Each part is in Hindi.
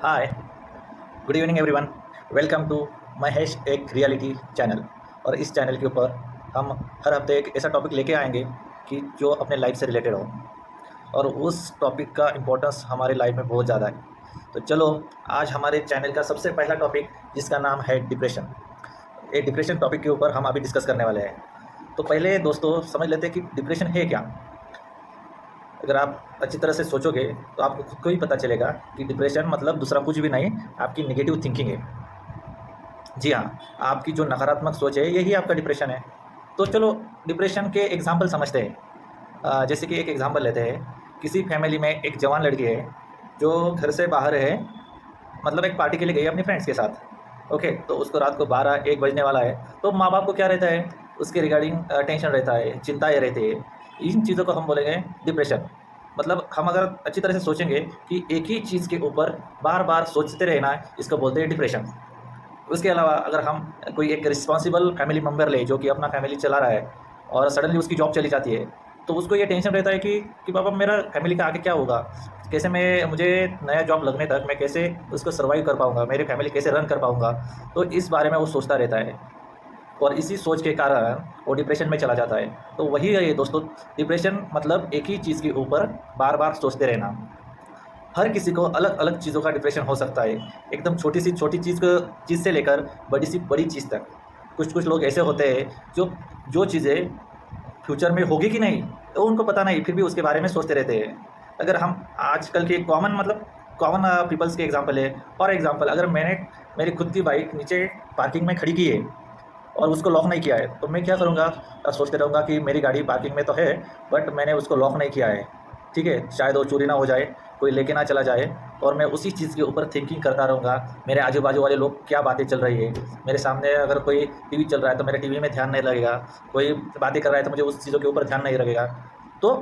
Hi, good evening everyone. Welcome to Mahesh एक रियलिटी चैनल। और इस चैनल के ऊपर हम हर हफ्ते एक ऐसा टॉपिक लेके आएंगे कि जो अपने लाइफ से रिलेटेड हो और उस टॉपिक का इम्पोर्टेंस हमारे लाइफ में बहुत ज़्यादा है। तो चलो, आज हमारे चैनल का सबसे पहला टॉपिक जिसका नाम है डिप्रेशन। ये डिप्रेशन टॉपिक के ऊपर हम अभी डिस्कस करने वाले हैं। तो पहले दोस्तों समझ लेते हैं कि डिप्रेशन है क्या। अगर आप अच्छी तरह से सोचोगे तो आपको खुद को ही पता चलेगा कि डिप्रेशन मतलब दूसरा कुछ भी नहीं, आपकी नेगेटिव थिंकिंग है। जी हाँ, आपकी जो नकारात्मक सोच है यही आपका डिप्रेशन है। तो चलो डिप्रेशन के एग्जाम्पल समझते हैं। जैसे कि एक एग्जाम्पल लेते हैं। किसी फैमिली में एक जवान लड़की है जो घर से बाहर है, मतलब एक पार्टी के लिए गई अपनी फ्रेंड्स के साथ। ओके, तो उसको रात को 12-1 बजने वाला है। तो माँ बाप को क्या रहता है, उसके रिगार्डिंग टेंशन रहता है, चिंताएँ रहती है। इन चीज़ों को हम बोलेंगे डिप्रेशन। मतलब हम अगर अच्छी तरह से सोचेंगे कि एक ही चीज़ के ऊपर बार बार सोचते रहना, इसको बोलते हैं डिप्रेशन। उसके अलावा अगर हम कोई एक रिस्पॉन्सिबल फैमिली मेम्बर ले जो कि अपना फैमिली चला रहा है और सडनली उसकी जॉब चली जाती है, तो उसको ये टेंशन रहता है कि पापा मेरा फैमिली का आगे क्या होगा, कैसे मैं मुझे नया जॉब लगने तक मैं कैसे उसको सर्वाइव कर पाऊँगा, मेरी फैमिली कैसे रन कर पाऊँगा। तो इस बारे में वो सोचता रहता है और इसी सोच के कारण वो डिप्रेशन में चला जाता है। तो वही है ये दोस्तों, डिप्रेशन मतलब एक ही चीज़ के ऊपर बार बार सोचते रहना। हर किसी को अलग अलग चीज़ों का डिप्रेशन हो सकता है, एकदम छोटी सी छोटी चीज़ से लेकर बड़ी सी बड़ी चीज़ तक। कुछ कुछ लोग ऐसे होते हैं जो जो चीज़ें फ्यूचर में होगी कि नहीं तो उनको पता नहीं, फिर भी उसके बारे में सोचते रहते हैं। अगर हम आजकल के कॉमन पीपल्स के एग्जांपल है। फॉर एग्जांपल, अगर मैंने मेरी खुद की बाइक नीचे पार्किंग में खड़ी की है और उसको लॉक नहीं किया है, तो मैं क्या करूँगा, सोचते रहूँगा कि मेरी गाड़ी पार्किंग में तो है बट मैंने उसको लॉक नहीं किया है। ठीक है, शायद वो चोरी ना हो जाए, कोई लेके ना चला जाए। और मैं उसी चीज़ के ऊपर थिंकिंग करता रहूँगा, मेरे आजू बाजू वाले लोग क्या बातें चल रही है। मेरे सामने अगर कोई टीवी चल रहा है तो मेरे टीवी में ध्यान नहीं लगेगा, कोई बातें कर रहा है तो मुझे उस चीज़ों के ऊपर ध्यान नहीं लगेगा। तो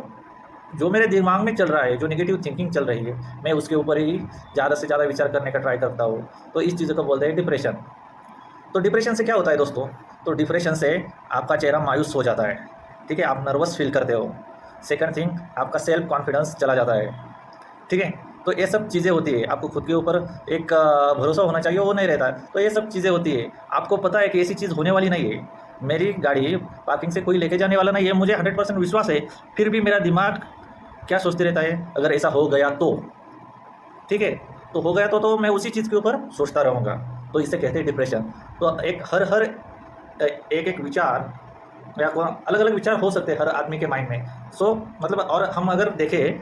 जो मेरे दिमाग में चल रहा है, जो नेगेटिव थिंकिंग चल रही है, मैं उसके ऊपर ही ज़्यादा से ज़्यादा विचार करने का ट्राई करता हूँ। तो इस चीज़ों को बोलते हैं डिप्रेशन। तो डिप्रेशन से क्या होता है दोस्तों, तो डिप्रेशन से आपका चेहरा मायूस हो जाता है। ठीक है, आप नर्वस फील करते हो। सेकंड थिंग, आपका सेल्फ कॉन्फिडेंस चला जाता है। ठीक है, तो ये सब चीज़ें होती है। आपको खुद के ऊपर एक भरोसा होना चाहिए, वो नहीं रहता है। तो ये सब चीज़ें होती है। आपको पता है कि ऐसी चीज़ होने वाली नहीं है, मेरी गाड़ी पार्किंग से कोई लेके जाने वाला नहीं है, मुझे 100% विश्वास है। फिर भी मेरा दिमाग क्या सोचते रहता है, अगर ऐसा हो गया तो। ठीक है, तो हो गया तो मैं उसी चीज़ के ऊपर सोचता रहूँगा। तो इसे कहते हैं डिप्रेशन। तो एक हर हर एक एक विचार या अलग अलग विचार हो सकते हैं हर आदमी के माइंड में। सो मतलब, और हम अगर देखें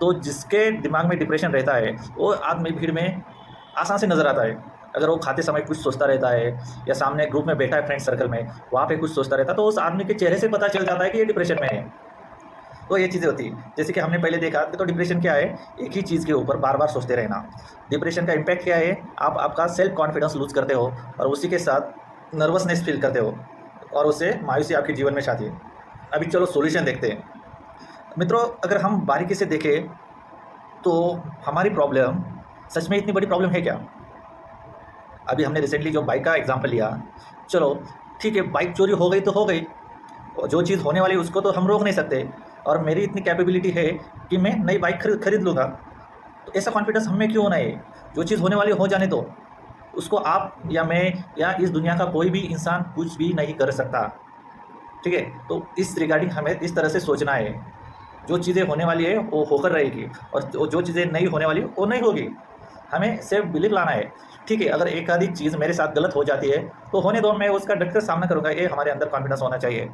तो जिसके दिमाग में डिप्रेशन रहता है वो आदमी भीड़ में आसान से नज़र आता है। अगर वो खाते समय कुछ सोचता रहता है या सामने ग्रुप में बैठा है फ्रेंड सर्कल में, वहाँ पे कुछ सोचता रहता है, तो उस आदमी के चेहरे से पता चल जाता है कि ये डिप्रेशन में है। तो ये चीज़ें होती है। जैसे कि हमने पहले देखा कि तो डिप्रेशन क्या है, एक ही चीज़ के ऊपर बार बार सोचते रहना। डिप्रेशन का इम्पैक्ट क्या है, आप आपका सेल्फ कॉन्फिडेंस लूज़ करते हो और उसी के साथ नर्वसनेस फील करते हो और उससे मायूसी आपके जीवन में छाती है। अभी चलो सॉल्यूशन देखते हैं। मित्रों, अगर हम बारीकी से देखें तो हमारी प्रॉब्लम सच में इतनी बड़ी प्रॉब्लम है क्या। अभी हमने रिसेंटली जो बाइक का एग्जांपल लिया, चलो ठीक है, बाइक चोरी हो गई तो हो गई, और जो चीज़ होने वाली उसको तो हम रोक नहीं सकते। और मेरी इतनी कैपेबिलिटी है कि मैं नई बाइक खरीद लूँगा। तो ऐसा कॉन्फिडेंस हमें क्यों होना है। जो चीज़ होने वाली हो जाने दो, उसको आप या मैं या इस दुनिया का कोई भी इंसान कुछ भी नहीं कर सकता। ठीक है, तो इस रिगार्डिंग हमें इस तरह से सोचना है। जो चीज़ें होने वाली है वो होकर रहेगी और जो चीज़ें नहीं होने वाली वो नहीं होगी। हमें सेल्फ बिलीव लाना है। ठीक है, अगर एक आधी चीज़ मेरे साथ गलत हो जाती है तो होने दो, मैं उसका डट कर सामना करूँगा। ये हमारे अंदर कॉन्फिडेंस होना चाहिए।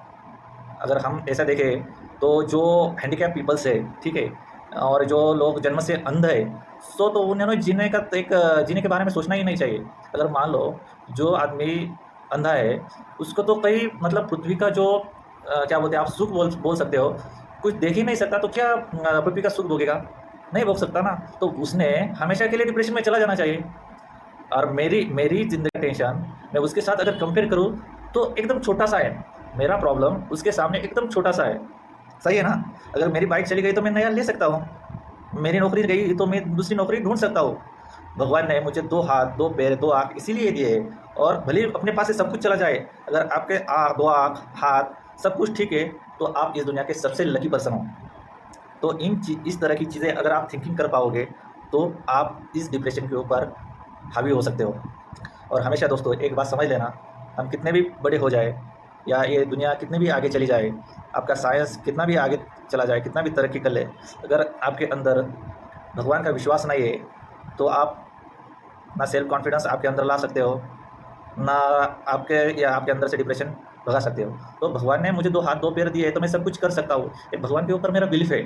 अगर हम ऐसा देखें तो जो हैंडीकैप पीपल्स है, ठीक है, और जो लोग जन्म से अंध है, तो उन्होंने जीने के बारे में सोचना ही नहीं चाहिए। अगर मान लो जो आदमी अंधा है, उसको तो कई मतलब पृथ्वी का जो क्या बोलते हैं आप, सुख बोल सकते हो। कुछ देख ही नहीं सकता तो क्या पृथ्वी का सुख भोगेगा, नहीं भोग सकता ना। तो उसने हमेशा के लिए डिप्रेशन में चला जाना चाहिए। और मेरी मेरी ज़िंदगी का टेंशन मैं उसके साथ अगर कंपेयर करूँ तो एकदम छोटा-सा है। मेरा प्रॉब्लम उसके सामने एकदम छोटा-सा है। सही है ना? अगर मेरी बाइक चली गई तो मैं नया ले सकता हूँ। मेरी नौकरी गई तो मैं दूसरी नौकरी ढूँढ सकता हूँ। भगवान ने मुझे 2 हाथ, 2 पैर, 2 आँख इसीलिए दिए हैं। और भले ही अपने पास से सब कुछ चला जाए, अगर आपके 2 आँख, हाथ सब कुछ ठीक है, तो आप इस दुनिया के सबसे लकी पर्सन हो। तो इस तरह की चीज़ें अगर आप थिंकिंग कर पाओगे तो आप इस डिप्रेशन के ऊपर हावी हो सकते हो। और हमेशा दोस्तों एक बात समझ लेना, हम कितने भी बड़े हो जाए या ये दुनिया कितनी भी आगे चली जाए, आपका साइंस कितना भी आगे चला जाए, कितना भी तरक्की कर ले, अगर आपके अंदर भगवान का विश्वास नहीं है तो आप ना सेल्फ कॉन्फिडेंस आपके अंदर ला सकते हो, ना आपके अंदर से डिप्रेशन भगा सकते हो। तो भगवान ने मुझे 2 हाथ 2 पैर दिए हैं तो मैं सब कुछ कर सकता हूँ, ये भगवान के ऊपर मेरा बिलीफ है।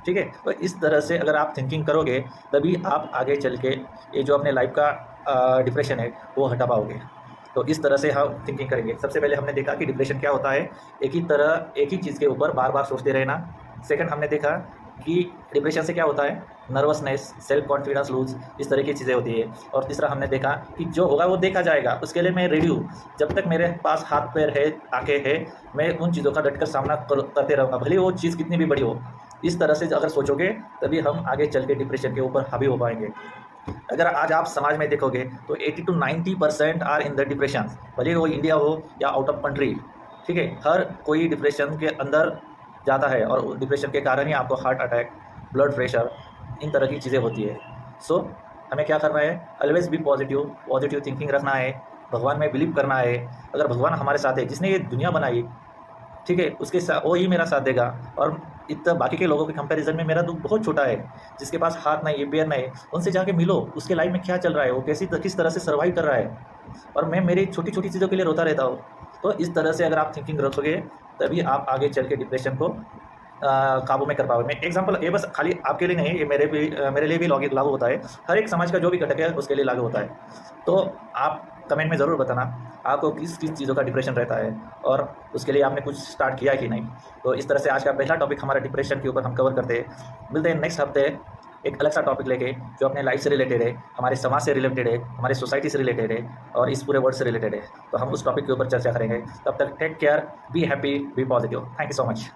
ठीक है, तो इस तरह से अगर आप थिंकिंग करोगे तभी आप आगे चल के ये जो अपने लाइफ का डिप्रेशन है वो हटा पाओगे। तो इस तरह से हम थिंकिंग करेंगे। सबसे पहले हमने देखा कि डिप्रेशन क्या होता है, एक ही चीज़ के ऊपर बार बार सोचते रहना। सेकंड हमने देखा कि डिप्रेशन से क्या होता है, नर्वसनेस, सेल्फ कॉन्फिडेंस लूज, इस तरह की चीज़ें होती है। और तीसरा हमने देखा कि जो होगा वो देखा जाएगा, उसके लिए मैं रेडी हूँ। जब तक मेरे पास हाथ पैर है, आंखें है, मैं उन चीज़ों का डटकर सामना करते रहूँगा, भले वो चीज़ कितनी भी बड़ी हो। इस तरह से अगर सोचोगे तभी हम आगे चल के डिप्रेशन के ऊपर हावी हो पाएंगे। अगर आज आप समाज में देखोगे तो 80 to 90% are in the depression, भले वो इंडिया हो या आउट ऑफ कंट्री। ठीक है, हर कोई डिप्रेशन के अंदर जाता है और डिप्रेशन के कारण ही आपको हार्ट अटैक, ब्लड प्रेशर, इन तरह की चीज़ें होती है। सो हमें क्या करना है, ऑलवेज बी पॉजिटिव थिंकिंग रखना है, भगवान में बिलीव करना है। अगर भगवान हमारे साथ है, जिसने ये दुनिया बनाई, ठीक है, उसके साथ वो ही मेरा साथ देगा। और इतना बाकी के लोगों के कंपैरिजन में मेरा दुख बहुत छोटा है। जिसके पास हाथ नहीं है, पैर नहीं है, उनसे जाके मिलो, उसके लाइफ में क्या चल रहा है, वो किस तरह से सर्वाइव कर रहा है, और मैं मेरी छोटी छोटी चीज़ों के लिए रोता रहता हूँ। तो इस तरह से अगर आप थिंकिंग रखोगे तभी आप आगे चल के डिप्रेशन को काबू में कर पाओगे। मैं एग्जांपल, ये बस खाली आपके लिए नहीं है, ये मेरे लिए भी लागू होता है। हर एक समाज का जो भी घटक है उसके लिए लागू होता है। तो आप कमेंट में ज़रूर बताना आपको किस किस चीज़ों का डिप्रेशन रहता है और उसके लिए आपने कुछ स्टार्ट किया कि नहीं। तो इस तरह से आज का पहला टॉपिक हमारा डिप्रेशन के ऊपर हम कवर करते हैं। मिलते हैं नेक्स्ट हफ्ते एक अलग सा टॉपिक लेके, जो अपने लाइफ से रिलेटेड है, हमारे समाज से रिलेटेड है, हमारे सोसाइटी से रिलेटेड है और इस पूरे वर्ल्ड से रिलेटेड है। तो हम उस टॉपिक के ऊपर चर्चा करेंगे। तब तक take care, be happy, be positive. Thank you so much.